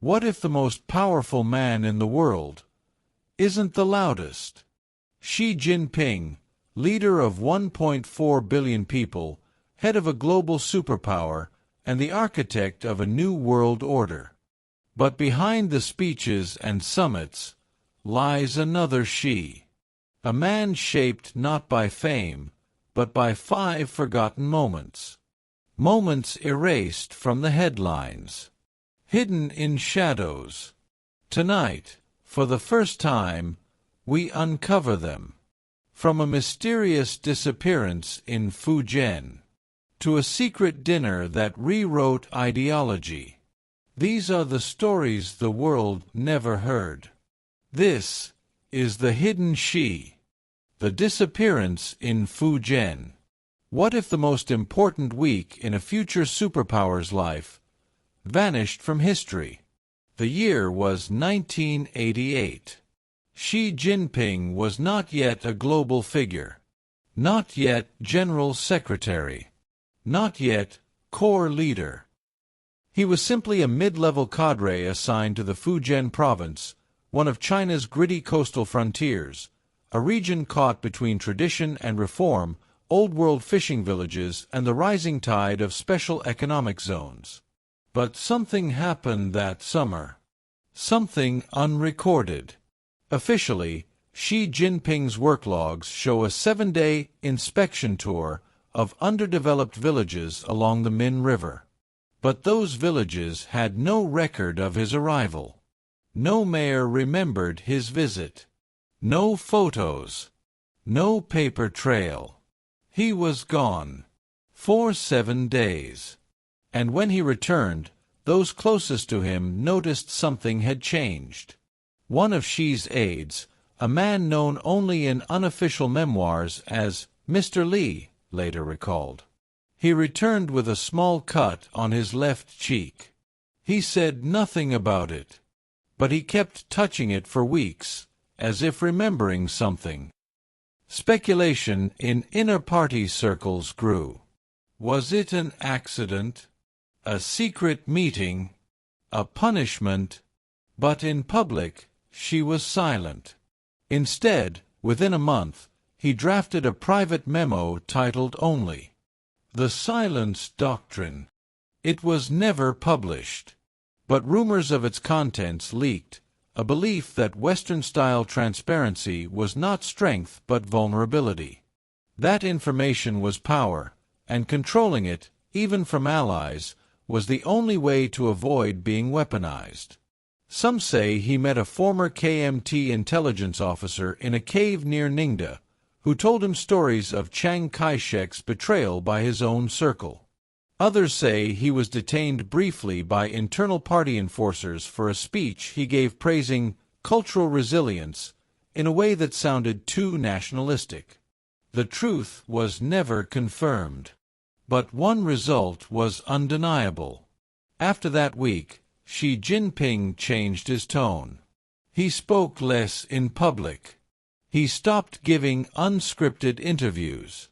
What if the most powerful man in the world isn't the loudest? Xi Jinping, leader of 1.4 billion people, head of a global superpower, and the architect of a new world order. But behind the speeches and summits lies another Xi, a man shaped not by fame, but by 5 forgotten moments. Moments erased from the headlines, hidden in shadows. Tonight, for the first time, we uncover them. From a mysterious disappearance in Fujian to a secret dinner that rewrote ideology. These are the stories the world never heard. This is the hidden Xi, the disappearance in Fujian. What if the most important week in a future superpower's life vanished from history? The year was 1988. Xi Jinping was not yet a global figure, not yet general secretary, not yet core leader. He was simply a mid-level cadre assigned to the Fujian province, one of China's gritty coastal frontiers, a region caught between tradition and reform, old-world fishing villages, and the rising tide of special economic zones. But something happened that summer. Something unrecorded. Officially, Xi Jinping's work logs show a 7-day inspection tour of underdeveloped villages along the Min River. But those villages had no record of his arrival. No mayor remembered his visit. No photos. No paper trail. He was gone. For 7 days. And when he returned, those closest to him noticed something had changed. One of Xi's aides, a man known only in unofficial memoirs as Mr. Li, later recalled. He returned with a small cut on his left cheek. He said nothing about it, but he kept touching it for weeks, as if remembering something. Speculation in inner-party circles grew. Was it an accident? A secret meeting? A punishment? But in public, she was silent. Instead, within a month, he drafted a private memo titled only "The Silence Doctrine." It was never published, but rumors of its contents leaked, a belief that Western-style transparency was not strength but vulnerability. That information was power, and controlling it, even from allies, was the only way to avoid being weaponized. Some say he met a former KMT intelligence officer in a cave near Ningda, who told him stories of Chiang Kai-shek's betrayal by his own circle. Others say he was detained briefly by internal party enforcers for a speech he gave praising cultural resilience in a way that sounded too nationalistic. The truth was never confirmed. But one result was undeniable. After that week, Xi Jinping changed his tone. He spoke less in public. He stopped giving unscripted interviews.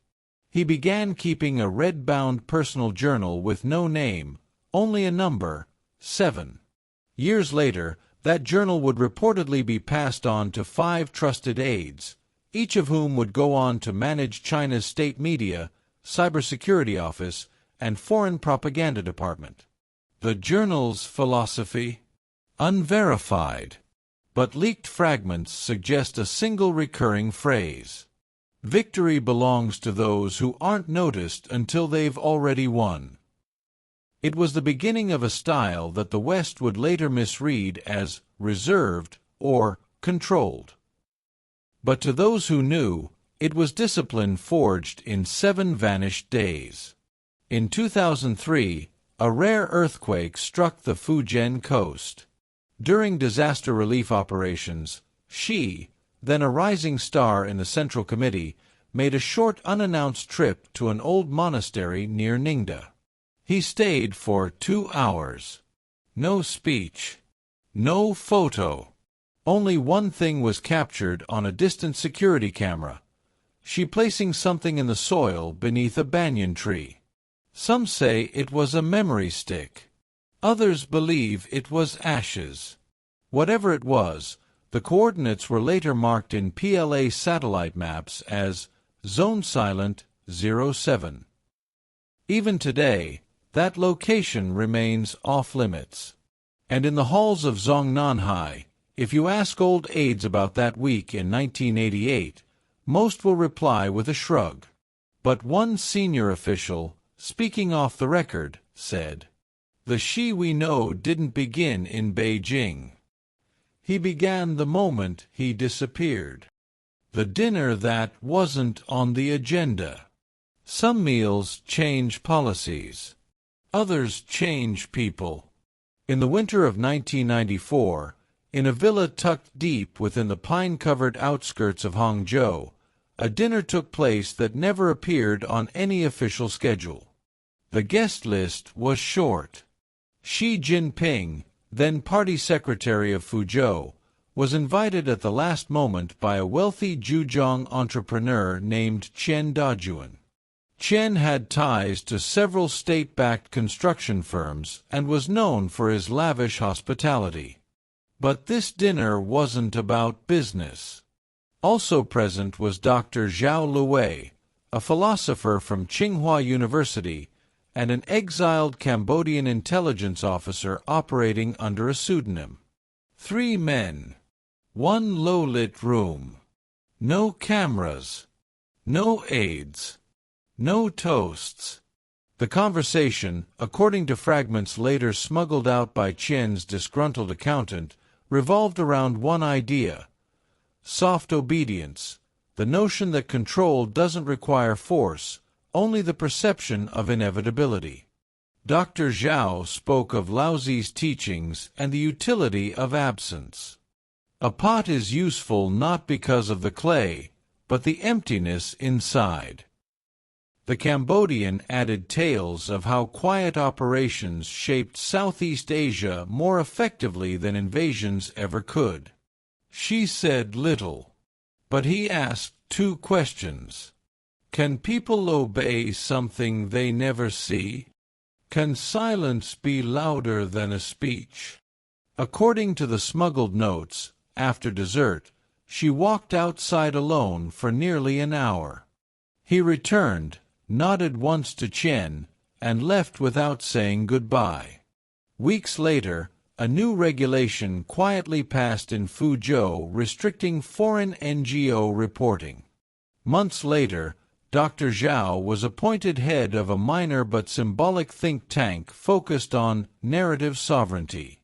He began keeping a red-bound personal journal with no name, only a number, 7. Years later, that journal would reportedly be passed on to 5 trusted aides, each of whom would go on to manage China's state media, cybersecurity office, and foreign propaganda department. The journal's philosophy? Unverified. But leaked fragments suggest a single recurring phrase. Victory belongs to those who aren't noticed until they've already won. It was the beginning of a style that the West would later misread as reserved or controlled. But to those who knew, it was discipline forged in 7 vanished days. In 2003, a rare earthquake struck the Fujian coast. During disaster relief operations, Xi, then a rising star in the Central Committee, made a short unannounced trip to an old monastery near Ningda. He stayed for 2 hours. No speech. No photo. Only one thing was captured on a distant security camera: Xi placing something in the soil beneath a banyan tree. Some say it was a memory stick. Others believe it was ashes. Whatever it was, the coordinates were later marked in PLA satellite maps as Zone Silent 07. Even today, that location remains off-limits. And in the halls of Zongnanhai, if you ask old aides about that week in 1988, most will reply with a shrug. But one senior official, speaking off the record, said, "The Xi we know didn't begin in Beijing. He began the moment he disappeared. The dinner that wasn't on the agenda." Some meals change policies. Others change people. In the winter of 1994, in a villa tucked deep within the pine-covered outskirts of Hangzhou, a dinner took place that never appeared on any official schedule. The guest list was short. Xi Jinping, then party secretary of Fuzhou, was invited at the last moment by a wealthy Zhejiang entrepreneur named Chen Dajuan. Chen had ties to several state-backed construction firms and was known for his lavish hospitality. But this dinner wasn't about business. Also present was Dr. Zhao Luwei, a philosopher from Tsinghua University and an exiled Cambodian intelligence officer operating under a pseudonym. 3 men. 1 low-lit room. No cameras. No aides. No toasts. The conversation, according to fragments later smuggled out by Chen's disgruntled accountant, revolved around one idea: soft obedience, the notion that control doesn't require force, only the perception of inevitability. Dr. Zhao spoke of Laozi's teachings and the utility of absence. A pot is useful not because of the clay, but the emptiness inside. The Cambodian added tales of how quiet operations shaped Southeast Asia more effectively than invasions ever could. She said little, but he asked 2 questions. Can people obey something they never see? Can silence be louder than a speech? According to the smuggled notes, after dessert, she walked outside alone for nearly an hour. He returned, nodded once to Chen, and left without saying goodbye. Weeks later, a new regulation quietly passed in Fuzhou restricting foreign NGO reporting. Months later, Dr. Zhao was appointed head of a minor but symbolic think tank focused on narrative sovereignty.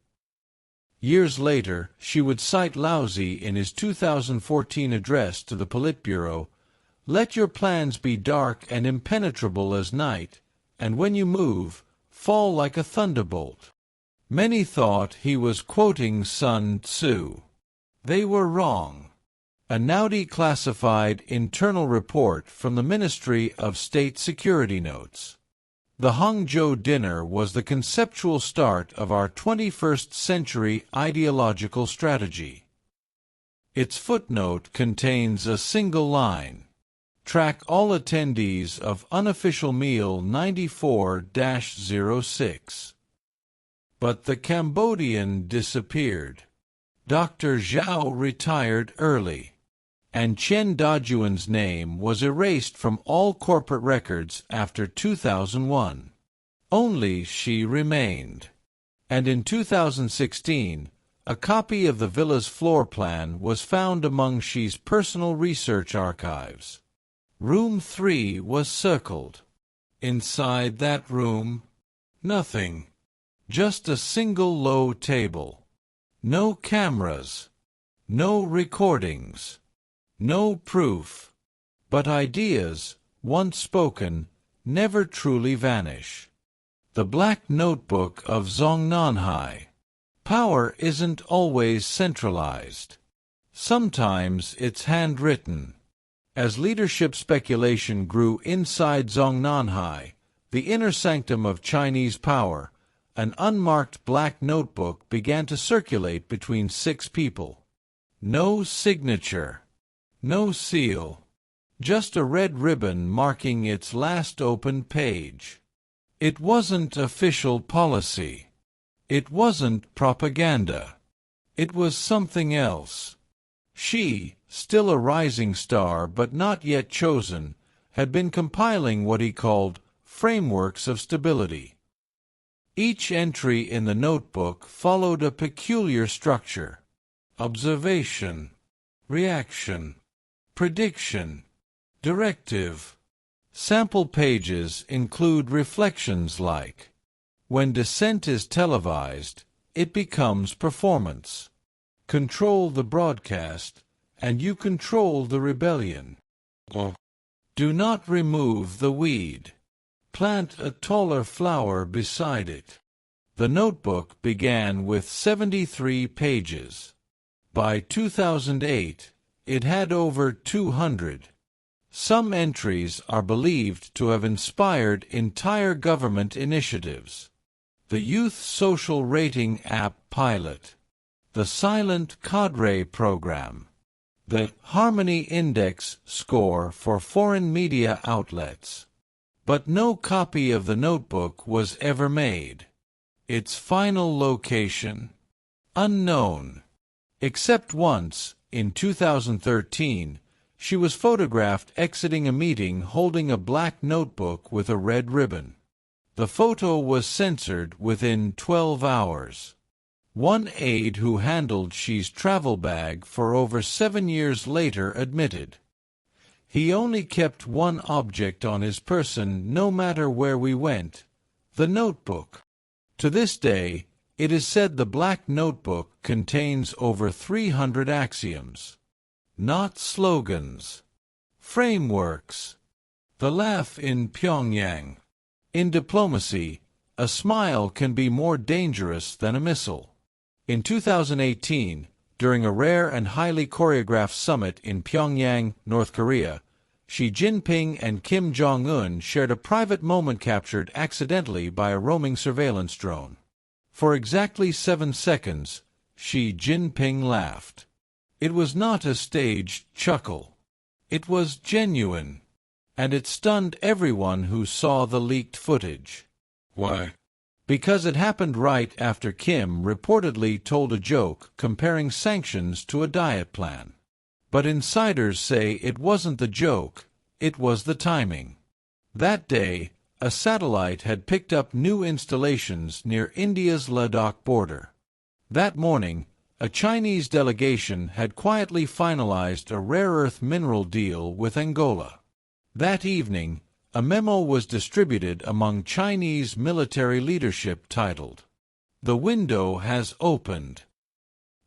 Years later, she would cite Laozi in his 2014 address to the Politburo: "Let your plans be dark and impenetrable as night, and when you move, fall like a thunderbolt." Many thought he was quoting Sun Tzu. They were wrong. A now-declassified internal report from the Ministry of State Security notes: "The Hangzhou dinner was the conceptual start of our 21st century ideological strategy." Its footnote contains a single line: "Track all attendees of unofficial meal 94-06. But the Cambodian disappeared. Dr. Zhao retired early, and Chen Dajuan's name was erased from all corporate records after 2001. Only she remained. And in 2016, a copy of the villa's floor plan was found among Xi's personal research archives. Room 3 was circled. Inside that room, nothing. Just a single low table. No cameras. No recordings. No proof. But ideas, once spoken, never truly vanish. The Black Notebook of Zongnanhai. Power isn't always centralized. Sometimes it's handwritten. As leadership speculation grew inside Zongnanhai, the inner sanctum of Chinese power, an unmarked black notebook began to circulate between 6 people. No signature. No seal. Just a red ribbon marking its last open page. It wasn't official policy. It wasn't propaganda. It was something else. Xi, still a rising star but not yet chosen, had been compiling what he called frameworks of stability. Each entry in the notebook followed a peculiar structure: observation, reaction, prediction, directive. Sample pages include reflections like, "When dissent is televised, it becomes performance. Control the broadcast, and you control the rebellion. Do not remove the weed. Plant a taller flower beside it." The notebook began with 73 pages. By 2008, it had over 200. Some entries are believed to have inspired entire government initiatives. The Youth Social Rating App Pilot, the Silent Cadre Program, the Harmony Index score for foreign media outlets. But no copy of the notebook was ever made. Its final location? Unknown. Except once, in 2013, she was photographed exiting a meeting holding a black notebook with a red ribbon. The photo was censored within 12 hours. One aide who handled Xi's travel bag for over 7 years later admitted, "He only kept one object on his person no matter where we went: the notebook." To this day, it is said the black notebook contains over 300 axioms. Not slogans. Frameworks. The laugh in Pyongyang. In diplomacy, a smile can be more dangerous than a missile. In 2018, during a rare and highly choreographed summit in Pyongyang, North Korea, Xi Jinping and Kim Jong-un shared a private moment captured accidentally by a roaming surveillance drone. For exactly 7 seconds, Xi Jinping laughed. It was not a staged chuckle. It was genuine. And it stunned everyone who saw the leaked footage. Why? Because it happened right after Kim reportedly told a joke comparing sanctions to a diet plan. But insiders say it wasn't the joke, it was the timing. That day, a satellite had picked up new installations near India's Ladakh border. That morning, a Chinese delegation had quietly finalized a rare earth mineral deal with Angola. That evening, a memo was distributed among Chinese military leadership titled, "The window has opened."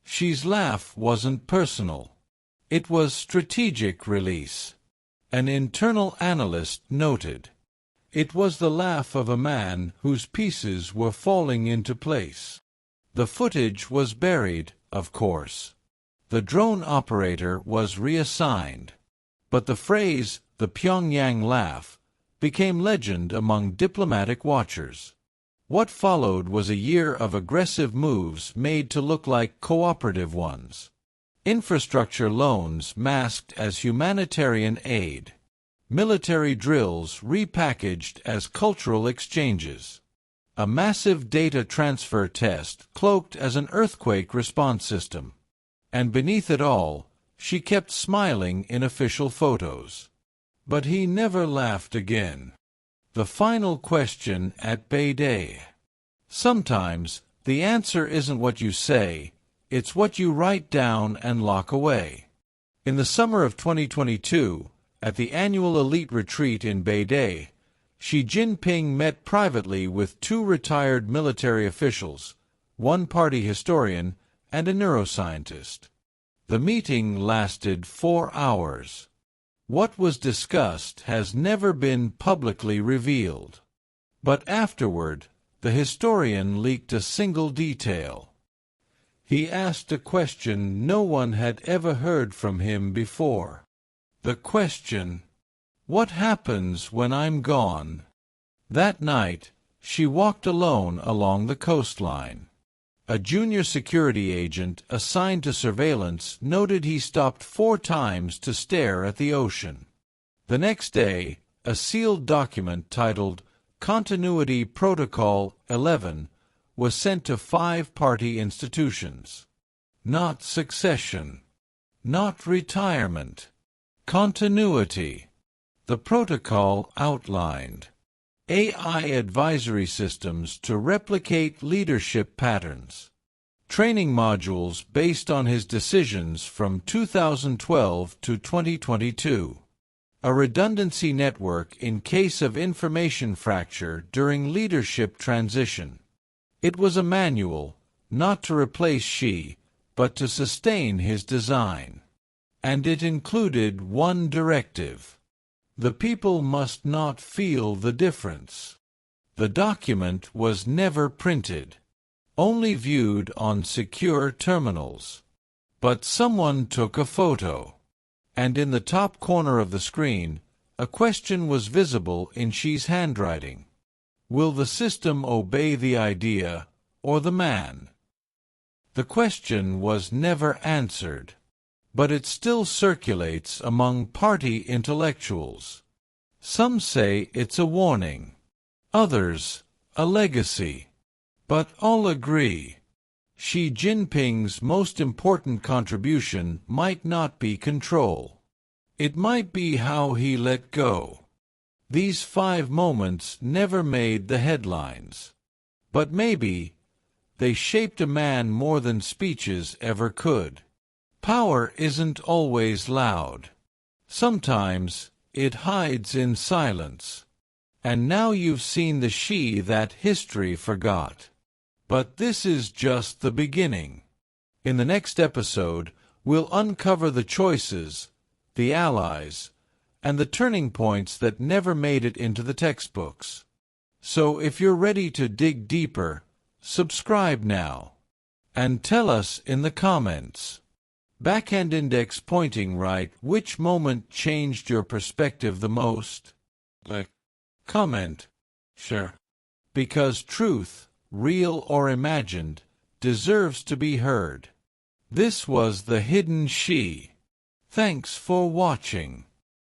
Xi's laugh wasn't personal. It was strategic release. An internal analyst noted, "It was the laugh of a man whose pieces were falling into place." The footage was buried, of course. The drone operator was reassigned. But the phrase, "the Pyongyang laugh," became legend among diplomatic watchers. What followed was a year of aggressive moves made to look like cooperative ones. Infrastructure loans masked as humanitarian aid. Military drills repackaged as cultural exchanges. A massive data transfer test cloaked as an earthquake response system. And beneath it all, she kept smiling in official photos. But he never laughed again. The final question at Bayday. Sometimes, the answer isn't what you say, it's what you write down and lock away. In the summer of 2022, at the annual elite retreat in Bayday, Xi Jinping met privately with 2 retired military officials, one party historian, and a neuroscientist. The meeting lasted 4 hours. What was discussed has never been publicly revealed. But afterward, the historian leaked a single detail. He asked a question no one had ever heard from him before. The question, "What happens when I'm gone?" That night, she walked alone along the coastline. A junior security agent assigned to surveillance noted he stopped 4 times to stare at the ocean. The next day, a sealed document titled Continuity Protocol 11 was sent to 5 party institutions. Not succession. Not retirement. Continuity. The protocol outlined AI advisory systems to replicate leadership patterns. Training modules based on his decisions from 2012 to 2022. A redundancy network in case of information fracture during leadership transition. It was a manual, not to replace Xi, but to sustain his design. And it included one directive. The people must not feel the difference. The document was never printed, only viewed on secure terminals. But someone took a photo. And in the top corner of the screen, a question was visible in Xi's handwriting. Will the system obey the idea or the man? The question was never answered, but it still circulates among party intellectuals. Some say it's a warning, others a legacy. But all agree, Xi Jinping's most important contribution might not be control. It might be how he let go. These 5 moments never made the headlines. But maybe they shaped a man more than speeches ever could. Power isn't always loud. Sometimes it hides in silence. And now you've seen the Xi that history forgot. But this is just the beginning. In the next episode, we'll uncover the choices, the allies, and the turning points that never made it into the textbooks. So if you're ready to dig deeper, subscribe now. And tell us in the comments. Backhand index pointing right, which moment changed your perspective the most? Like, comment, share. Because truth, real or imagined, deserves to be heard. This was the Hidden Xi. Thanks for watching.